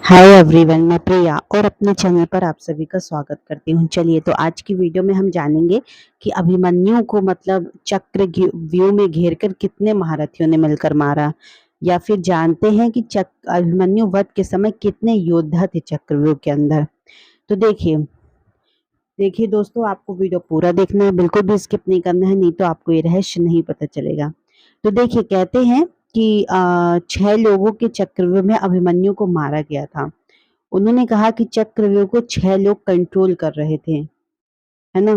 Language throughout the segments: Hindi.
हाय एवरीवन, मैं प्रिया और अपने चैनल पर आप सभी का स्वागत करती हूँ। चलिए तो आज की वीडियो में हम जानेंगे कि अभिमन्यु को मतलब व्यू में घेरकर कितने महारथियों ने मिलकर मारा, या फिर जानते हैं कि अभिमन्यु वध के समय कितने योद्धा थे चक्रव्यूह के अंदर। तो देखिए देखिए दोस्तों, आपको वीडियो पूरा देखना है, बिल्कुल भी स्किप नहीं करना है, नहीं तो आपको ये रहस्य नहीं पता चलेगा। तो देखिए, कहते हैं कि 6 लोगों के चक्रव्यूह में अभिमन्यु को मारा गया था। उन्होंने कहा कि चक्रव्यूह को 6 लोग कंट्रोल कर रहे थे, है ना?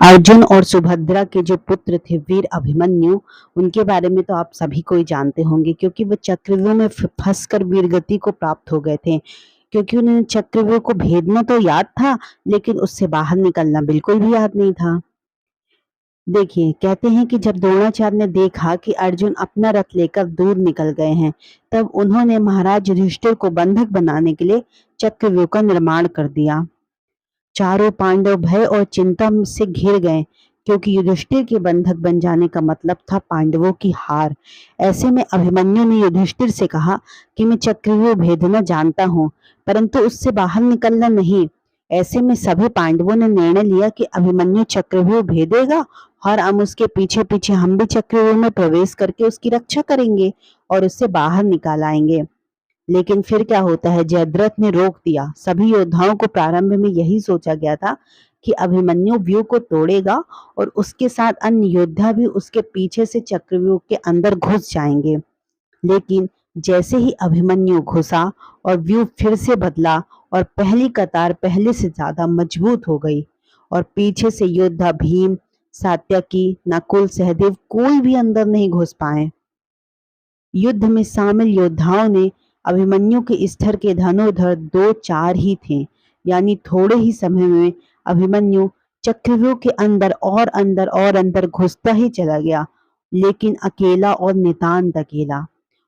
अर्जुन और सुभद्रा के जो पुत्र थे वीर अभिमन्यु, उनके बारे में तो आप सभी को ही जानते होंगे, क्योंकि वो चक्रव्यूह में फंसकर वीरगति को प्राप्त हो गए थे। क्योंकि उन्हें चक्रव्यूह को भेदना तो याद था, लेकिन उससे बाहर निकलना बिल्कुल भी याद नहीं था। देखिए, कहते हैं कि जब द्रोणाचार्य ने देखा कि अर्जुन अपना रथ लेकर दूर निकल गए हैं, तब उन्होंने महाराज युधिष्ठिर को बंधक बनाने के लिए चक्रव्यूह का निर्माण कर दिया। चारों पांडव भय और चिंता से घिर गए, क्योंकि युधिष्ठिर के बंधक बन जाने का मतलब था पांडवों की हार। ऐसे में अभिमन्यु ने युधिष्ठिर से कहा कि मैं चक्रव्यूह भेदना जानता हूँ, परंतु उससे बाहर निकलना नहीं। ऐसे में सभी पांडवों ने निर्णय लिया कि अभिमन्यु चक्रव्यूह भेदेगा और हम उसके पीछे पीछे हम भी चक्रव्यूह में प्रवेश करके उसकी रक्षा करेंगे और उससे बाहर निकाल आएंगे। लेकिन फिर क्या होता है, जयद्रथ ने रोक दिया। सभी योद्धाओं को प्रारंभ में यही सोचा गया था कि अभिमन्यु व्यूह को तोड़ेगा और उसके साथ अन्य योद्धा भी उसके पीछे से चक्रव्यूह के अंदर घुस जाएंगे। लेकिन जैसे ही अभिमन्यु घुसा और व्यू फिर से बदला और पहली कतार पहले से ज्यादा मजबूत हो गई और पीछे से योद्धा भीम, सात्यकी, नकुल, सहदेव कोई भी अंदर नहीं घुस पाए। युद्ध में शामिल योद्धाओं ने अभिमन्यु के स्तर के धनुर्धर 2-4 ही थे, यानी थोड़े ही समय में अभिमन्यु चक्रव्यूह के अंदर और अंदर घुसता ही चला गया, लेकिन अकेला और नितांत अकेला।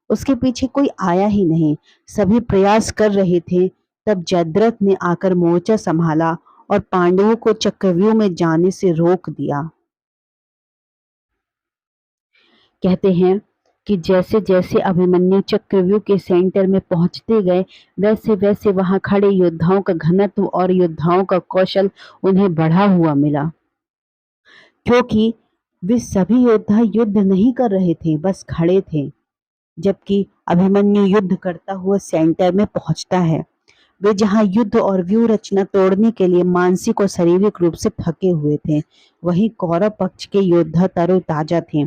उसके पीछे कोई आया ही नहीं। सभी प्रयास कर रहे थे, तब जयद्रथ ने आकर मोर्चा संभाला और पांडवों को चक्रव्यूह में जाने से रोक दिया। कहते हैं कि जैसे जैसे अभिमन्यु चक्रव्यूह के सेंटर में पहुंचते गए, वैसे वैसे वहां खड़े योद्धाओं का घनत्व और योद्धाओं का कौशल उन्हें बढ़ा हुआ मिला, क्योंकि वे सभी योद्धा युद्ध नहीं कर रहे थे, बस खड़े थे। जबकि अभिमन्यु युद्ध करता हुआ सेंटर में पहुंचता है। वे जहां युद्ध और व्यूह रचना तोड़ने के लिए मानसिक और शारीरिक रूप से थके हुए थे, वहीं कौरव पक्ष के योद्धा तरोताजा थे।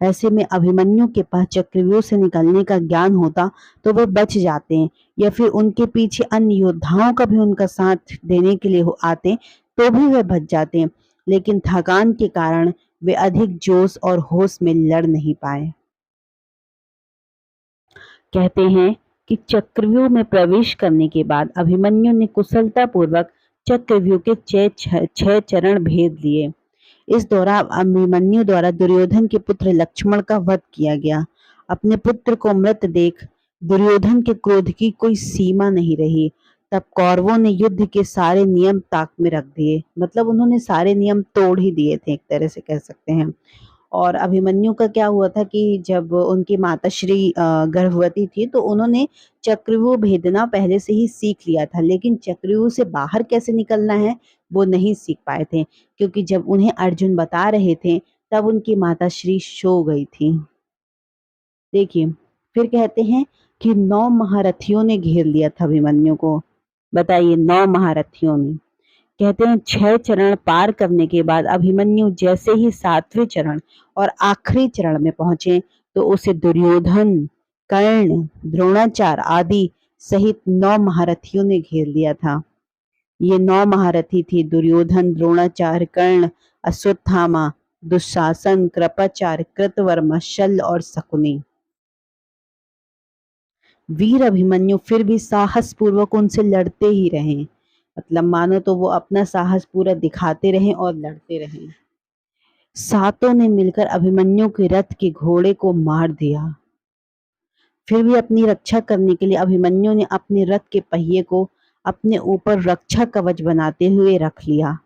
ऐसे में अभिमन्यु के पास चक्रव्यूह से निकलने का ज्ञान होता तो वे बच जाते हैं, या फिर उनके पीछे अन्य योद्धाओं का भी उनका साथ देने के लिए आते तो भी वे बच जाते। लेकिन थकान के कारण वे अधिक जोश और होश में लड़ नहीं पाए। कहते हैं कि चक्रव्यूह में प्रवेश करने के बाद अभिमन्यु ने कुशलतापूर्वक चक्रव्यूह के 6 चरण भेद लिए। इस दौरान अभिमन्यु द्वारा दुर्योधन के पुत्र लक्ष्मण का वध किया गया। अपने पुत्र को मृत देख दुर्योधन के क्रोध की कोई सीमा नहीं रही। तब कौरवों ने युद्ध के सारे नियम ताक में रख दिए, मतलब उन्होंने सारे नियम तोड़ ही दिए थे, एक तरह से कह सकते हैं। और अभिमन्यु का क्या हुआ था कि जब उनकी माताश्री गर्भवती थी, तो उन्होंने चक्रव्यूह भेदना पहले से ही सीख लिया था, लेकिन चक्रव्यूह से बाहर कैसे निकलना है वो नहीं सीख पाए थे, क्योंकि जब उन्हें अर्जुन बता रहे थे तब उनकी माताश्री सो गई थी। देखिए, फिर कहते हैं कि 9 महारथियों ने घेर लिया था अभिमन्यु को। बताइए, 9 महारथियों ने। कहते हैं 6 चरण पार करने के बाद अभिमन्यु जैसे ही 7वें चरण और आखिरी चरण में पहुंचे, तो उसे दुर्योधन, कर्ण, द्रोणाचार्य आदि सहित 9 महारथियों ने घेर लिया था। ये 9 महारथी थे दुर्योधन, द्रोणाचार्य, कर्ण, अश्वत्थामा, दुशासन, कृपाचार्य, कृतवर्मा, शल्य और शकुनी। वीर अभिमन्यु फिर भी साहस पूर्वक उनसे लड़ते ही रहे, मतलब मानो तो वो अपना साहस पूरा दिखाते रहे और लड़ते रहे। सातों ने मिलकर अभिमन्यु के रथ के घोड़े को मार दिया। फिर भी अपनी रक्षा करने के लिए अभिमन्यु ने अपने रथ के पहिए को अपने ऊपर रक्षा कवच बनाते हुए रख लिया।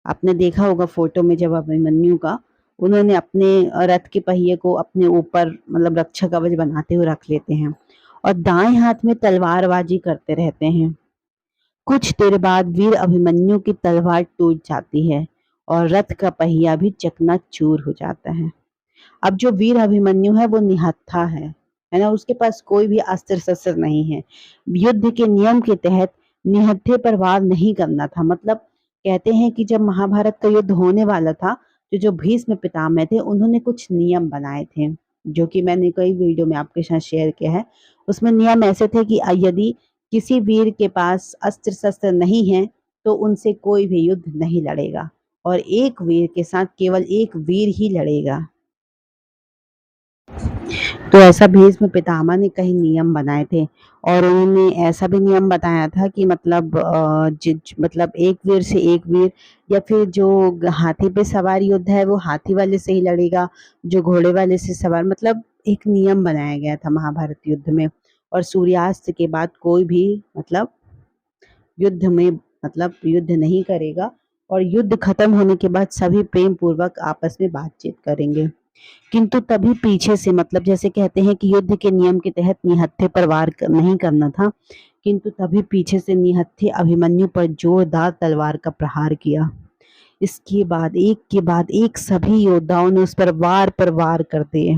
आपने देखा होगा फोटो में, जब अभिमन्यु का उन्होंने अपने रथ के पहिए को अपने ऊपर मतलब रक्षा कवच बनाते हुए रख लेते हैं। और दाएं हाथ में तलवारबाजी करते रहते हैं। कुछ देर बाद वीर अभिमन्यु की तलवार टूट जाती है और रथ का पहिया भी चकनाचूर हो जाता है। अब जो वीर अभिमन्यु है वो निहत्था है ना, उसके पास कोई भी अस्त्र शस्त्र नहीं है। युद्ध के नियम के तहत निहत्थे पर वार नहीं करना था। मतलब कहते हैं कि जब महाभारत का युद्ध होने वाला था तो जो भीष्म पितामह थे उन्होंने कुछ नियम बनाए थे, जो कि मैंने कई वीडियो में आपके साथ शेयर किया है। उसमें नियम ऐसे थे कि यदि किसी वीर के पास अस्त्र शस्त्र नहीं है तो उनसे कोई भी युद्ध नहीं लड़ेगा और एक वीर के साथ केवल एक वीर ही लड़ेगा। तो ऐसा भीष्म पितामह ने कई नियम बनाए थे और उन्होंने ऐसा भी नियम बताया था कि मतलब मतलब एक वीर से एक वीर, या फिर जो हाथी पे सवार युद्ध है वो हाथी वाले से ही लड़ेगा, जो घोड़े वाले से सवार, मतलब एक नियम बनाया गया था महाभारत युद्ध में। और सूर्यास्त के बाद कोई भी मतलब युद्ध में मतलब युद्ध नहीं करेगा और युद्ध खत्म होने के बाद सभी प्रेम पूर्वक आपस में बातचीत करेंगे। किंतु तभी पीछे से मतलब जैसे कहते हैं कि युद्ध के नियम के तहत निहत्थे पर वार नहीं करना था, किंतु तभी पीछे से निहत्थे अभिमन्यु पर जोरदार तलवार का प्रहार किया। इसके बाद एक के बाद एक सभी योद्धाओं ने उस पर वार कर दिए।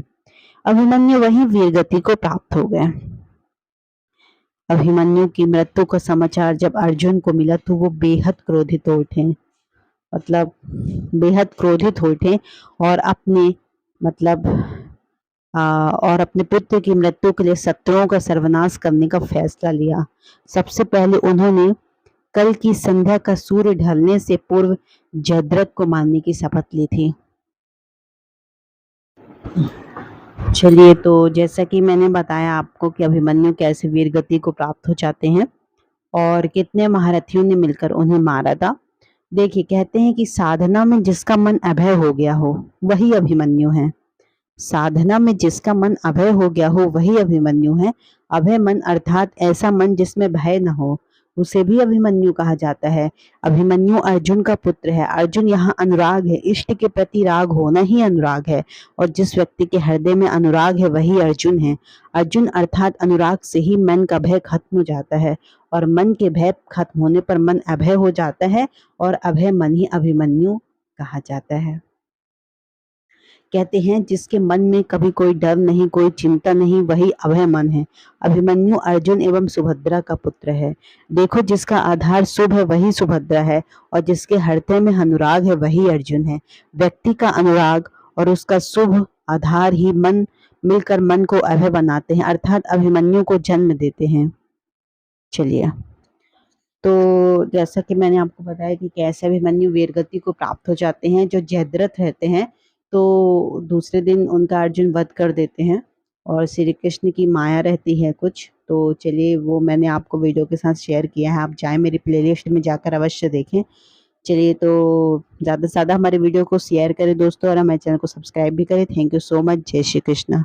अभिमन्यु वहीं वीरगति को प्राप्त हो गए। अभिमन्यु की मृत्यु का समाचार जब अर्जुन को मिला तो वो बेहद क्रोधित हो उठे, मतलब बेहद क्रोधित हो उठे और अपने मतलब और अपने पुत्र की मृत्यु के लिए शत्रुओं का सर्वनाश करने का फैसला लिया। सबसे पहले उन्होंने कल की संध्या का सूर्य ढलने से पूर्व जयद्रथ को मारने की शपथ ली थी। चलिए, तो जैसा कि मैंने बताया आपको कि अभिमन्यु कैसे वीरगति को प्राप्त हो जाते हैं और कितने महारथियों ने मिलकर उन्हें मारा था। देखिए, कहते हैं कि साधना में जिसका मन अभय हो गया हो वही अभिमन्यु है। साधना में जिसका मन अभय हो गया हो वही अभिमन्यु है। अभय मन अर्थात ऐसा मन जिसमें भय न हो, उसे भी अभिमन्यु कहा जाता है। अभिमन्यु अर्जुन का पुत्र है। अर्जुन यहाँ अनुराग है, इष्ट के प्रति राग होना ही अनुराग है और जिस व्यक्ति के हृदय में अनुराग है वही अर्जुन है। अर्जुन अर्थात अनुराग से ही मन का भय खत्म हो जाता है और मन के भय खत्म होने पर मन अभय हो जाता है और अभय मन ही अभिमन्यु कहा जाता है। कहते हैं जिसके मन में कभी कोई डर नहीं, कोई चिंता नहीं, वही अभय मन है। अभिमन्यु अर्जुन एवं सुभद्रा का पुत्र है। देखो, जिसका आधार शुभ है वही सुभद्रा है और जिसके हृदय में अनुराग है वही अर्जुन है। व्यक्ति का अनुराग और उसका शुभ आधार ही मन मिलकर मन को अभय बनाते हैं, अर्थात अभिमन्यु को जन्म देते हैं। चलिए, तो जैसा कि मैंने आपको बताया कि कैसे अभिमन्यु वीरगति को प्राप्त हो जाते हैं। जो जयद्रथ रहते हैं तो दूसरे दिन उनका अर्जुन वध कर देते हैं और श्री कृष्ण की माया रहती है कुछ, तो चलिए वो मैंने आपको वीडियो के साथ शेयर किया है। आप जाएं मेरी प्लेलिस्ट में जाकर अवश्य देखें। चलिए, तो ज़्यादा से ज़्यादा हमारे वीडियो को शेयर करें दोस्तों और हमारे चैनल को सब्सक्राइब भी करें। Thank you so much. जय श्री कृष्ण।